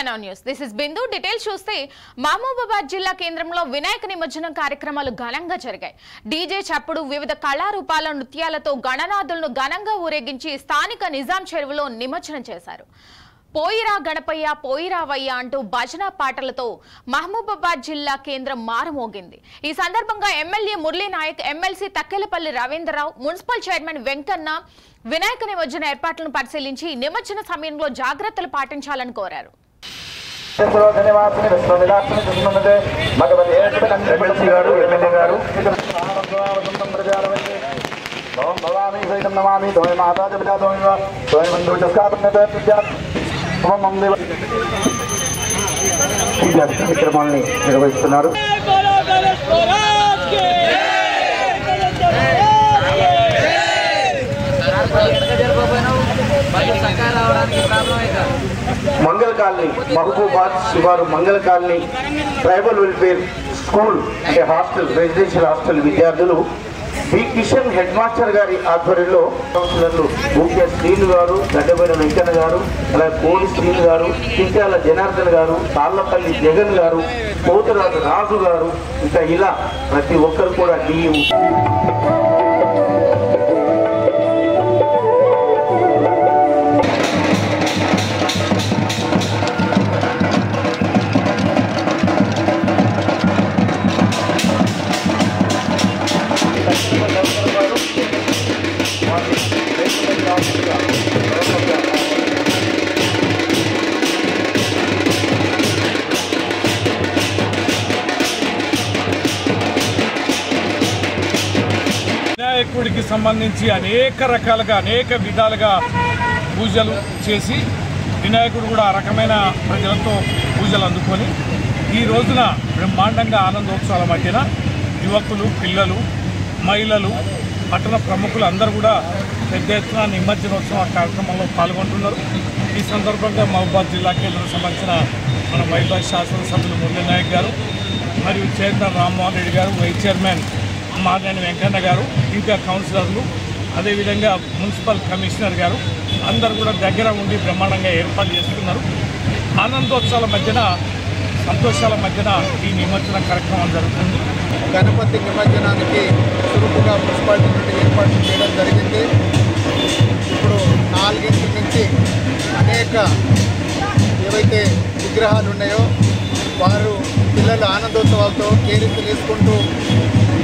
VNR news. This is Bindu. Details చూస్తే మహబూబాబాద్ జిల్లా కేంద్రంలో వినాయక నిమజ్జనం కార్యక్రమాలు ఘనంగా జరిగాయి. డీజే చప్పుడు, వివిధ కళారూపాల నృత్యాలతో గణనాథులను ఘనంగా ఊరేగించి స్థానిక నిజాం చెరువులో నిమజ్జనం చేశారు. పోయిరా గణపయ్య పోయిరావయ్య అంటూ భజన పాటలతో మహబూబాబాద్ జిల్లా కేంద్రం మారుమోగింది. ఈ సందర్భంగా MLA Murali Nayak, MLC Takkelapalli Ravindrarao, municipal chairman Venkanna Vinayaka నిమజ్జన ఏర్పాట్లను పరిశీలించి నిమజ్జన సమయంలో జాగ్రత్తలు పాటించాలని కోరారు. కార్యక్రమాన్ని నిర్వహిస్తున్నారు. మంగళ కాలనీ, మహబూబాబాద్ శివారు మంగళ కాలనీ ట్రైబల్ వెల్ఫేర్ స్కూల్ అంటే హాస్టల్, రెసిడెన్షియల్ హాస్టల్ విద్యార్థులు బి కిషన్ హెడ్ మాస్టర్ గారి ఆధ్వర్యంలో కౌన్సిలర్లు ముఖ్య శ్రీను గారు, గడ్డబోయిన వెంకన్న గారు, అలాగే కోడి శ్రీను గారు, చింతాల జనార్దన్ గారు, తాళ్లపల్లి జగన్ గారు, పోతురాజు రాజు గారు, ఇంకా ఇలా ప్రతి ఒక్కరు కూడా డియు వినాయకుడికి సంబంధించి అనేక రకాలుగా అనేక విధాలుగా పూజలు చేసి వినాయకుడు కూడా ఆ రకమైన ప్రజలతో పూజలు అందుకొని ఈ రోజున బ్రహ్మాండంగా ఆనందోత్సవాల మధ్యన యువకులు, పిల్లలు, మహిళలు, పట్టణ ప్రముఖులు అందరూ కూడా పెద్ద ఎత్తున నిమజ్జనోత్సవ కార్యక్రమంలో పాల్గొంటున్నారు. ఈ సందర్భంగా మహబూబాబాద్ జిల్లా కేంద్రానికి సంబంధించిన మన మహిళా శాసనసభ్యులు మురళీ నాయక్ గారు మరియు చైర్మన్ రామ్మోహన్ రెడ్డి గారు, వైస్ చైర్మన్ మాదినేని వెంకన్న గారు, ఇంకా కౌన్సిలర్లు, అదేవిధంగా మున్సిపల్ కమిషనర్ గారు అందరూ కూడా దగ్గర ఉండి బ్రహ్మాండంగా ఏర్పాటు చేస్తున్నారు. ఆనందోత్సవాల మధ్యన, సంతోషాల మధ్యన ఈ నిమజ్జన కార్యక్రమం జరుగుతుంది. గణపతి నిమజ్జనానికి చురుకుగా మున్సిపాలిటీ నుండి ఏర్పాటు చేయడం జరిగింది. ఇప్పుడు 4 నుంచి అనేక ఏవైతే విగ్రహాలు ఉన్నాయో వారు పిల్లలు ఆనందోత్సవాలతో కేరింతలు వేసుకుంటూ,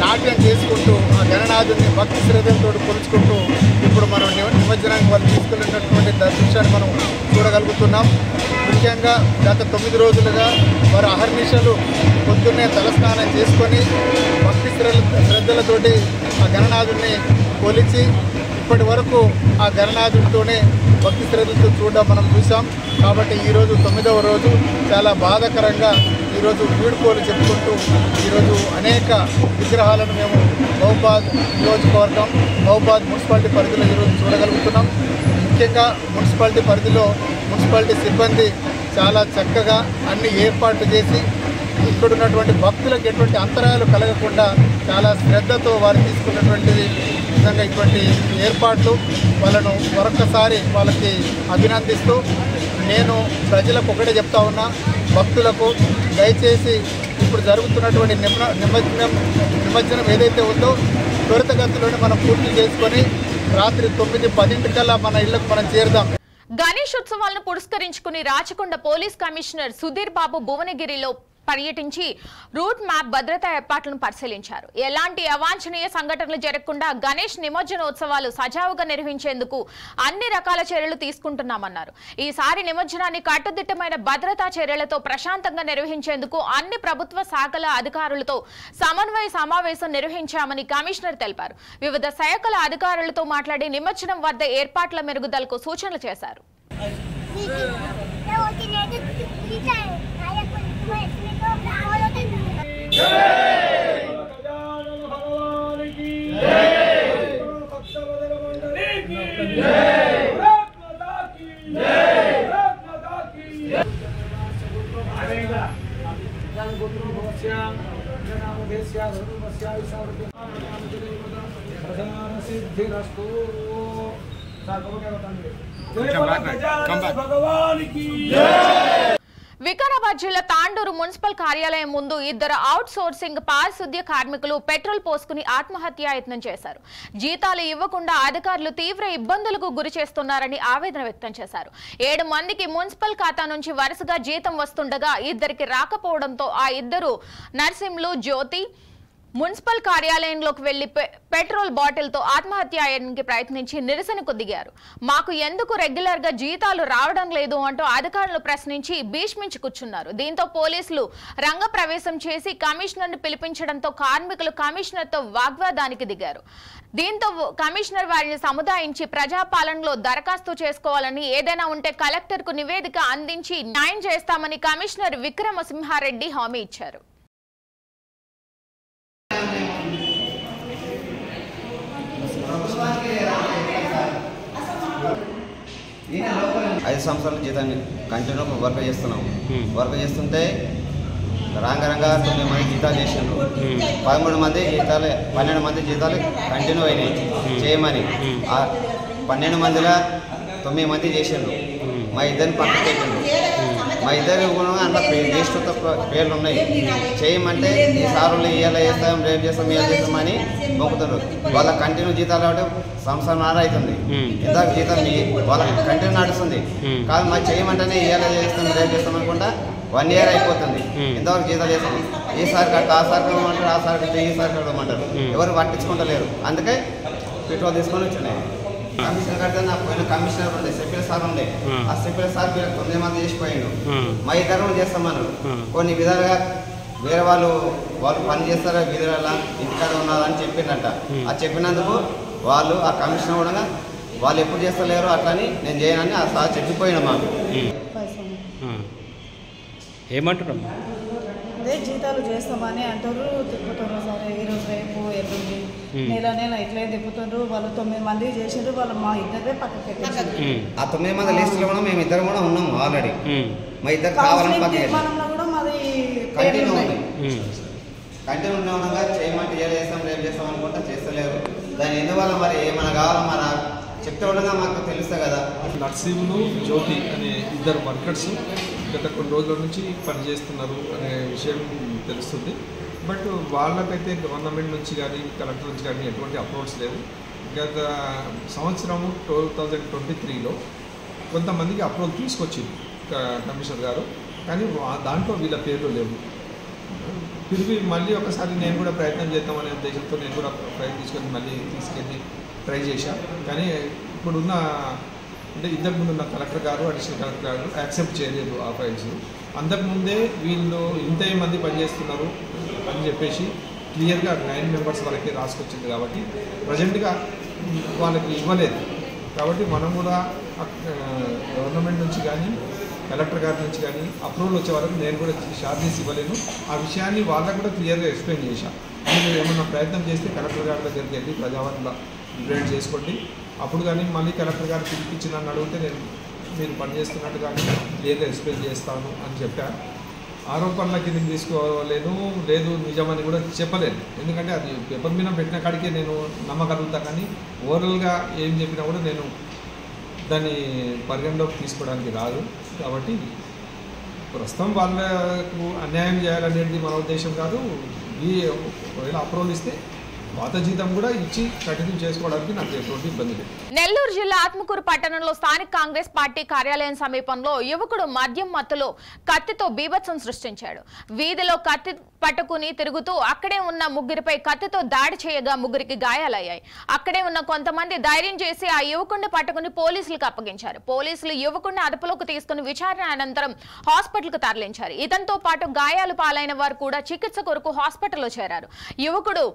నాట్యం చేసుకుంటూ ఆ గణనాథుని భక్తి శ్రద్ధలతో కొలుచుకుంటూ ఇప్పుడు మనం నిమజ్జనానికి వాళ్ళు తీసుకెళ్ళినటువంటి దృశ్యాన్ని మనం చూడగలుగుతున్నాం. ముఖ్యంగా గత 9 రోజులుగా వారు అహర్నిశలు పొద్దున్నే తలస్నానం చేసుకొని భక్తి శ్రద్ధలతోటి ఆ గణనాథుని కొలిచి ఇప్పటి వరకు ఆ గణనాథుడితోనే భక్తి శ్రద్ధలతో చూడడం మనం చూసాం. కాబట్టి ఈరోజు 9వ రోజు చాలా బాధాకరంగా ఈరోజు వీడుకోలు చెప్పుకుంటూ ఈరోజు అనేక విగ్రహాలను మేము మహబూబాబాద్ నియోజకవర్గం, మహబూబాబాద్ మున్సిపాలిటీ పరిధిలో ఈరోజు చూడగలుగుతున్నాం. ముఖ్యంగా మున్సిపాలిటీ పరిధిలో మున్సిపాలిటీ సిబ్బంది చాలా చక్కగా అన్ని ఏర్పాట్లు చేసి ఇక్కడ ఉన్నటువంటి భక్తులకు ఎటువంటి అంతరాయాలు కలగకుండా చాలా శ్రద్ధతో వారు తీసుకున్నటువంటిది నిజంగా ఇటువంటి ఏర్పాట్లు వాళ్ళను మరొక్కసారి వాళ్ళకి అభినందిస్తూ నేను ప్రజలకు ఒకటే చెప్తా ఉన్నా, భక్తులకు దయచేసి ఇప్పుడు జరుగుతున్నటువంటి నిమజ్జనం ఏదైతే ఉందో త్వరితగతిలోనే మనం పూర్తి చేసుకొని రాత్రి 9-10 మన ఇళ్లకు మనం చేరుదాం. గణేష్ ఉత్సవాలను పురస్కరించుకుని రాచకొండ పోలీస్ కమిషనర్ సుధీర్ బాబు భువనగిరిలో పర్యటించి రూట్ మ్యాప్, భద్రతా ఏర్పాట్లను పరిశీలించారు. ఎలాంటి అవాంఛనీయ సంఘటనలు జరగకుండా గణేష్ నిమజ్జనోత్సవాలు సజావుగా నిర్వహించేందుకు అన్ని రకాల చర్యలు తీసుకుంటున్నామన్నారు. ఈసారి నిమజ్జనాన్ని కట్టుదిట్టమైన భద్రతా చర్యలతో ప్రశాంతంగా నిర్వహించేందుకు అన్ని ప్రభుత్వ శాఖల అధికారులతో సమన్వయ సమావేశం నిర్వహించామని కమిషనర్ తెలిపారు. వివిధ శాఖల అధికారులతో మాట్లాడి నిమజ్జనం వద్ద ఏర్పాట్ల మెరుగుదలకు సూచనలు చేశారు. వికారాబాద్ జిల్లా తాండూరు మున్సిపల్ కార్యాలయం ముందు ఇద్దరు అవుట్ సోర్సింగ్ పారిశుద్ధ్య కార్మికులు పెట్రోల్ పోసుకుని ఆత్మహత్యాయత్నం చేశారు. జీతాలు ఇవ్వకుండా అధికారులు తీవ్ర ఇబ్బందులకు గురి చేస్తున్నారని ఆవేదన వ్యక్తం చేశారు. 7 మందికి మున్సిపల్ ఖాతా నుంచి వరుసగా జీతం వస్తుండగా ఇద్దరికి రాకపోవడంతో ఆ ఇద్దరు నర్సింలు జ్యోతి మున్సిపల్ కార్యాలయంలోకి వెళ్లి పెట్రోల్ బాటిల్తో ఆత్మహత్యాయత్నానికి ప్రయత్నించి నిరసనకు దిగారు. మాకు ఎందుకు రెగ్యులర్ గా జీతాలు రావడం లేదు అంటూ అధికారులు ప్రశ్నించి భీష్మించి కూర్చున్నారు. దీంతో పోలీసులు రంగప్రవేశం చేసి కమిషనర్ ను పిలిపించడంతో కార్మికులు కమిషనర్ తో వాగ్వాదానికి దిగారు. దీంతో కమిషనర్ వారిని సముదాయించి ప్రజాపాలనలో దరఖాస్తు చేసుకోవాలని, ఏదైనా ఉంటే కలెక్టర్ కు నివేదిక అందించి న్యాయం చేస్తామని కమిషనర్ విక్రమసింహారెడ్డి హామీ ఇచ్చారు. 5 సంవత్సరాల జీతాన్ని కంటిన్యూ వర్క్ చేస్తున్నాం. వర్క్ చేస్తుంటే రంగరంగా 9 మంది జీతాలు చేసిండ్రు. 12 మంది జీతాలు కంటిన్యూ అయినాయి చేయమని. 12 మందిలో 9 మంది చేసిండ్రు. మా ఇద్దరిని పక్కకు పెట్టిండ్రు. మా ఇద్దరు కూడా అందులో లిస్టు పేర్లు ఉన్నాయి. చేయమంటే ఈ సార్లు ఇవాళ చేస్తాం, రేపు చేస్తాం, ఇవాళ చేస్తామని మొక్కుతున్నారు. వాళ్ళ కంటిన్యూ జీతాలు అంటే సంవత్సరంన్నర అవుతుంది. ఇందాక జీతం వాళ్ళ కంటిన్యూ నడుస్తుంది. కాదు మాకు చేయమంటేనే ఇవాళ చేస్తాం, రేపు చేస్తాం అనుకుంటా 1 year అయిపోతుంది. ఇంతవరకు జీతాలు చేస్తాం. ఈసారి కట్ట, ఆ సారి కట్టమంటారు, ఆ సారి కట్ట, ఈసారి కట్టమంటారు. ఎవరు పట్టించుకుంటలేరు. అందుకే పెట్రోల్ తీసుకొని వచ్చినాయి. కమిషనర్ కడితే నా పోయిన కమిషనర్ ఉండే, సెప్పిల సార్ ఉండే. ఆ సెప్పిల సార్ 9 మంది చేసిపోయిండు. మా ఇద్దరు చేస్తామన్నారు. కొన్ని విధాలుగా వేరే వాళ్ళు పని చేస్తారా విధుల ఇంటికాడ ఉన్నారని చెప్పిందంట. అది చెప్పినందుకు వాళ్ళు ఆ కమిషనర్ కూడా వాళ్ళు ఎప్పుడు చేస్తలేరు అట్లని నేను చేయనని ఆ సార్ చెప్పిపోయినా మాకు. ఏమంటున్నాం అదే జీతాలు చేస్తామని అంటారు, తిప్పుతున్నారు సార్. ఈరోజు రేపు ఎల్లుండి నెల ఇట్లే తిప్పుతున్నారు. వాళ్ళు 9 మంది చేసిండ్రు. వాళ్ళు మా ఇద్దరే పక్కకు పెట్టారు. ఆ 9 మంది లిస్టులో కూడా మేము ఇద్దరు కూడా ఉన్నాం ఆల్రెడీ. మా ఇద్దరు కావాలని తీర్మానంలో కూడా మాది కంటిన్యూ ఉంది. కంటిన్యూ ఉండగా చేయమంటే ఏం చేస్తాం, రేపు చేస్తాం అనుకుంటా చేస్తలేరు. దాని ఎందువల్ల మరి ఏమైనా కావాలా మన చెప్తే ఉండగా మాకు తెలుస్తుంది కదా. నర్సింహులు జ్యోతి అనే ఇద్దరు వర్కర్స్ గత కొన్ని రోజుల నుంచి పనిచేస్తున్నారు అనే విషయం తెలుస్తుంది. బట్ వాళ్ళకైతే గవర్నమెంట్ నుంచి కానీ కలెక్టర్ నుంచి కానీ ఎటువంటి అప్రోచ్ లేదు. గత సంవత్సరము 2023లో కొంతమందికి అప్రోచ్ తీసుకొచ్చింది కమిషనర్ గారు, కానీ దాంట్లో వీళ్ళ పేర్లు లేవు. తిరిగి మళ్ళీ ఒకసారి నేను కూడా ప్రయత్నం చేద్దామనే ఉద్దేశంతో నేను కూడా ప్రయత్నించుకొని మళ్ళీ తీసుకెళ్ళి ట్రై చేశాను. కానీ ఇప్పుడున్న అంటే ఇంతకుముందు ఉన్న కలెక్టర్ గారు, అడిషనల్ కలెక్టర్ గారు యాక్సెప్ట్ చేయలేదు ఆ ఫైల్స్. అంతకుముందే వీళ్ళు ఇంతే మంది పనిచేస్తున్నారు అని చెప్పేసి క్లియర్గా 9 మెంబర్స్ వరకే రాసుకొచ్చింది. కాబట్టి ప్రజెంట్గా వాళ్ళకి ఇవ్వలేదు. కాబట్టి మనం కూడా గవర్నమెంట్ నుంచి కానీ కలెక్టర్ గారి నుంచి కానీ అప్రూవల్ వచ్చే వరకు నేను కూడా ఛార్జెస్ ఇవ్వలేను. ఆ విషయాన్ని వాళ్ళకు కూడా క్లియర్గా ఎక్స్ప్లెయిన్ చేశాను. మీరు ఏమన్నా ప్రయత్నం చేస్తే కలెక్టర్ గారి దగ్గరికి వెళ్ళి ప్రజావాణిలో కంప్లైంట్ చేసుకోండి. అప్పుడు కానీ మళ్ళీ కలెక్టర్ గారు పిలిపించి నన్ను అడిగితే నేను మీరు పనిచేస్తున్నట్టు కానీ క్లియర్గా ఎక్స్ప్లెయిన్ చేస్తాను అని చెప్పాను. ఆరోపణల కిందకి తీసుకోలేను, లేదు నిజమని కూడా చెప్పలేను. ఎందుకంటే అది పేపర్ మీద పెట్టిన కాడికే నేను నమ్మగలుగుతా, కానీ ఓవరాల్గా ఏం చెప్పినా కూడా నేను దాన్ని పరిగణలోకి తీసుకోవడానికి రాదు. కాబట్టి ప్రస్తుతం వాళ్ళకు అన్యాయం చేయాలనేది మన ఉద్దేశం కాదు. ఒకవేళ అప్రూవల్ ఇస్తే పాత జీతం కూడా ఇచ్చి కంటిన్యూ చేసుకోవడానికి నాకు ఎటువంటి ఇబ్బంది లేదు. నెల్లూరు జిల్లా ఆత్మకూరు పట్టణంలో స్థానిక కాంగ్రెస్ పార్టీ కార్యాలయం సమీపంలో యువకుడు మద్యం మత్తులో కత్తితో బీభత్సం సృష్టించాడు. వీధిలో కత్తి పట్టుకుని తిరుగుతూ అక్కడే ఉన్న ముగ్గురిపై కత్తితో దాడి చేయగా ముగ్గురికి గాయాలయ్యాయి. అక్కడే ఉన్న కొంతమంది ధైర్యం చేసి ఆ యువకుడిని పట్టుకుని పోలీసులకు అప్పగించారు. పోలీసులు యువకుడిని అదుపులోకి తీసుకుని విచారణ అనంతరం హాస్పిటల్కు తరలించారు. ఇతనితో పాటు గాయాలు పాలైన వారు కూడా చికిత్స కొరకు హాస్పిటల్లో చేరారు. యువకుడు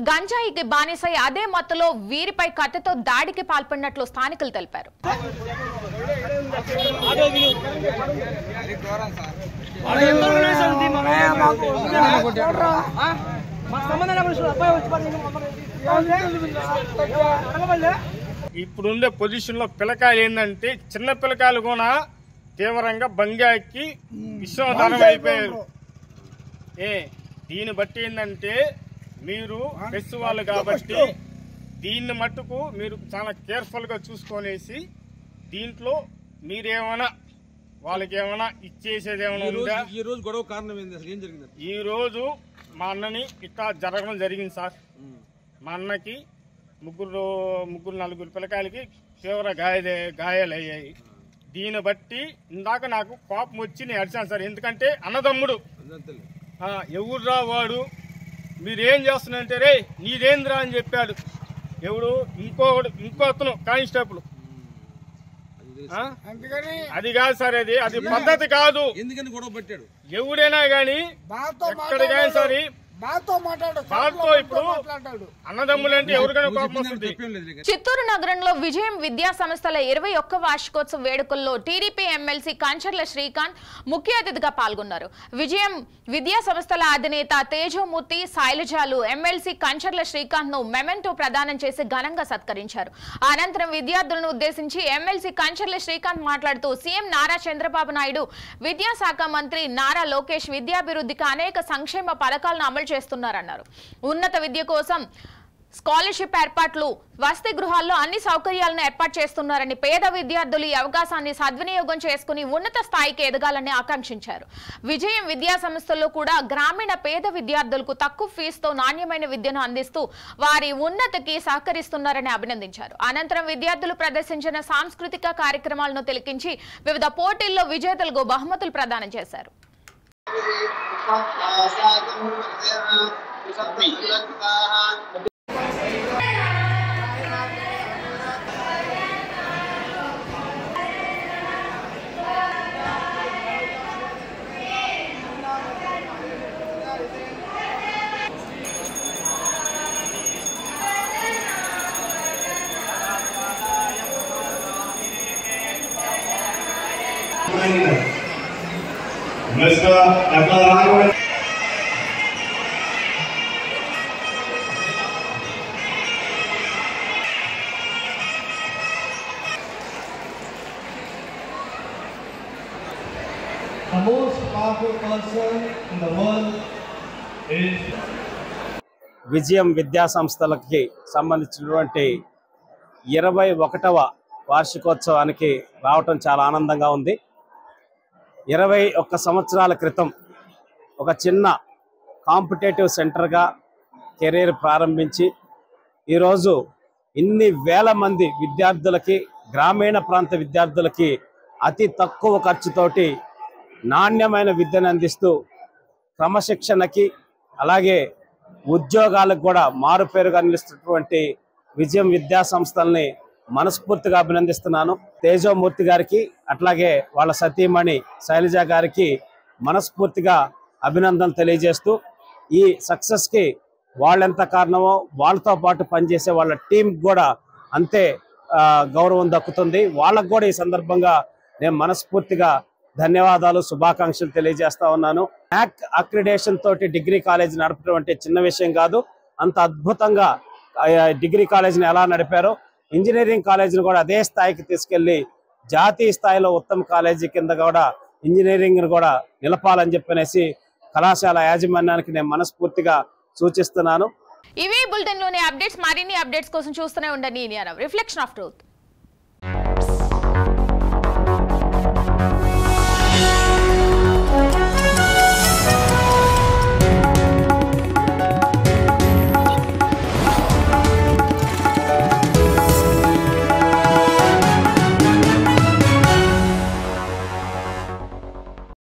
గంజాయికి బానిసై అదే మత్తులో వీరిపై కత్తితో దాడికి పాల్పడినట్లు స్థానికులు తెలిపారు. ఇప్పుడుండే పొజిషన్లో పిల్లకాయలు ఏంటంటే చిన్న పిల్లకాయలు కూడా తీవ్రంగా బంగాకి విశ్వదానం అయిపోయారు. దీన్ని బట్టి ఏంటంటే మీరు ప్రెస్ వాళ్ళు కాబట్టి దీన్ని మట్టుకు మీరు చాలా కేర్ఫుల్గా చూసుకొనేసి దీంట్లో మీరేమైనా వాళ్ళకి ఏమైనా ఇచ్చేసేది ఏమైనా ఉందా? ఈ రోజు గొడవ కారణం ఏంది, అసలు ఏం జరిగింది? ఈ రోజు మా అన్నని ఇట్లా జరగడం జరిగింది సార్. మా అన్నకి ముగ్గురు నలుగురు పిల్లకాయలకి తీవ్ర గాయాలయ్యాయి. దీన్ని బట్టి ఇందాక నాకు కోపం వచ్చి నేను అడిచాను సార్. ఎందుకంటే అన్నదమ్ముడు ఎవరురా వాడు, మీరేం చేస్తున్నారంటే రే నీదేంద్రా అని చెప్పాడు. ఎవడు ఇంకో అతను కానిస్టేబుల్. అది కాదు సార్, అది పద్ధతి కాదు. ఎందుకని గొడవ పెట్టాడు? ఎవడైనా గానీ ఎక్కడికైనా సరే వాళ్ళతో ఇప్పుడు అన్నదమ్ములంటే ఎవరికైనా కోపం వస్తుంది. చిత్తూరు నగరంలో విజయం విద్యా సంస్థల 21వ వార్షికోత్సవ వేడుకల్లో టీడీపీ ఎమ్మెల్సీ కంచర్ల శ్రీకాంత్ ముఖ్య అతిథిగా పాల్గొన్నారు. విజయం విద్యా సంస్థల అధినేత తేజోమూర్తి, శైలజాలు ఎమ్మెల్సీ కంచర్ల శ్రీకాంత్ ను మెమెంటో ప్రదానం చేసి ఘనంగా సత్కరించారు. అనంతరం విద్యార్థులను ఉద్దేశించి ఎమ్మెల్సీ కంచర్ల శ్రీకాంత్ మాట్లాడుతూ సీఎం నారా చంద్రబాబు నాయుడు, విద్యాశాఖ మంత్రి నారా లోకేష్ విద్యాభివృద్ధికి అనేక సంక్షేమ పథకాలను అమలు చేస్తున్నారన్నారు. ఉన్నత విద్య కోసం స్కాలర్షిప్ ఏర్పాట్లు, వసతి గృహాల్లో అన్ని సౌకర్యాలను ఏర్పాటు చేస్తున్నారని, పేద విద్యార్థులు ఈ అవకాశాన్ని సద్వినియోగం చేసుకుని ఉన్నత స్థాయికి ఎదగాలని ఆకాంక్షించారు. విజయం విద్యా సంస్థల్లో కూడా గ్రామీణ పేద విద్యార్థులకు తక్కువ ఫీజుతో నాణ్యమైన విద్యను అందిస్తూ వారి ఉన్నతికి సహకరిస్తున్నారని అభినందించారు. అనంతరం విద్యార్థులు ప్రదర్శించిన సాంస్కృతిక కార్యక్రమాలను తిలకించి వివిధ పోటీల్లో విజేతలకు బహుమతులు ప్రదానం చేశారు. The most powerful person in the world is విజయం విద్యా సంస్థలకి సంబంధించినటువంటి 21వ వార్షికోత్సవానికి రావటం చాలా ఆనందంగా ఉంది. 21 సంవత్సరాల క్రితం ఒక చిన్న కాంపిటేటివ్ సెంటర్గా కెరీర్ ప్రారంభించి ఈరోజు ఇన్ని వేల మంది విద్యార్థులకి, గ్రామీణ ప్రాంత విద్యార్థులకి అతి తక్కువ ఖర్చుతోటి నాణ్యమైన విద్యను అందిస్తూ క్రమశిక్షణకి అలాగే ఉద్యోగాలకు కూడా మారుపేరుగా నిలుస్తున్నటువంటి విజయం విద్యా సంస్థల్ని మనస్ఫూర్తిగా అభినందిస్తున్నాను. తేజోమూర్తి గారికి అట్లాగే వాళ్ళ సతీమణి శైలజ గారికి మనస్ఫూర్తిగా అభినందనలు తెలియజేస్తూ ఈ సక్సెస్కి వాళ్ళెంత కారణమో వాళ్ళతో పాటు పనిచేసే వాళ్ళ టీం కూడా అంతే గౌరవం దక్కుతుంది. వాళ్ళకు కూడా ఈ సందర్భంగా నేను మనస్ఫూర్తిగా ధన్యవాదాలు, శుభాకాంక్షలు తెలియజేస్తా ఉన్నాను. NAAC అక్రిడేషన్ తోటి డిగ్రీ కాలేజ్ నడపడం అంటే చిన్న విషయం కాదు. అంత అద్భుతంగా డిగ్రీ కాలేజీని ఎలా నడిపారో ఇంజనీరింగ్ కాలేజీని కూడా అదే స్థాయికి తీసుకెళ్లి జాతీయ స్థాయిలో ఉత్తమ కాలేజీ కింద కూడా ఇంజనీరింగ్ కూడా నిలపాలని చెప్పనేసి కళాశాల యాజమాన్యానికి నేను మనస్ఫూర్తిగా సూచిస్తున్నాను. ఇవే బులెటిన్ లోని అప్డేట్స్. మరిన్ని అప్డేట్స్ కోసం చూస్తూనే ఉండండి రిఫ్లెక్షన్ ఆఫ్ ట్రూత్.